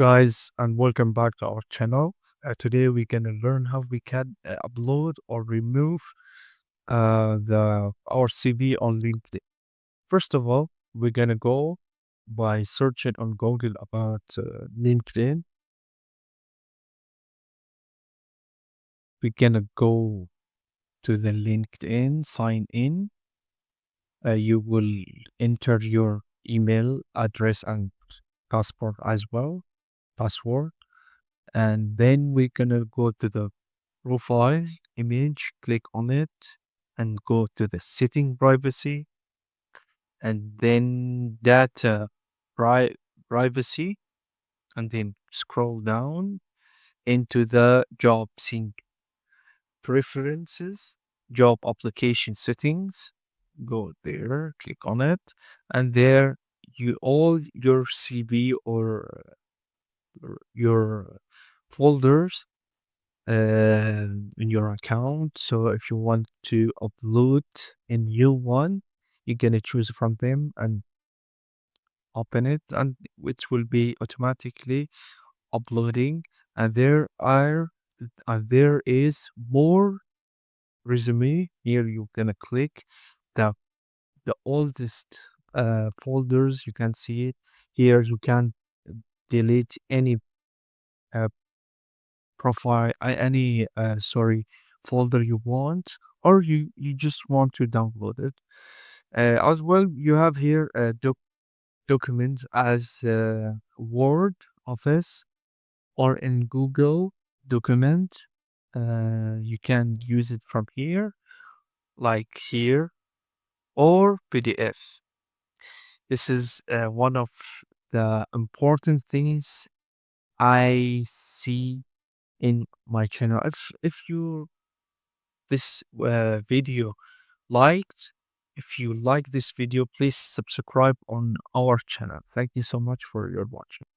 Guys, and welcome back to our channel. Today we're gonna learn how we can upload or remove the our CV on LinkedIn. First of all, we're gonna go by searching on Google about LinkedIn. We're gonna go to the LinkedIn, sign in. You will enter your email address and passport as well, password, and then we're gonna go to the profile image, click on it, and go to the setting privacy, and then data pri- privacy, and then scroll down into the job sync preferences, job application settings. Go there, click on it, and there you all your CV or your folders in your account. So if you want to upload a new one, you're gonna choose from them and open it, and which will be automatically uploading. And there is more resume. Here you're gonna click the the oldest folders. You can see it here. You can delete any uh, profile any sorry folder you want, or you just want to download it as well. You have here a document as Word, Office, or in Google document. You can use it from here, like here, or PDF. This is one of the important things I see in my channel. If you this video liked, if you like this video, please subscribe on our channel. Thank you so much for your watching.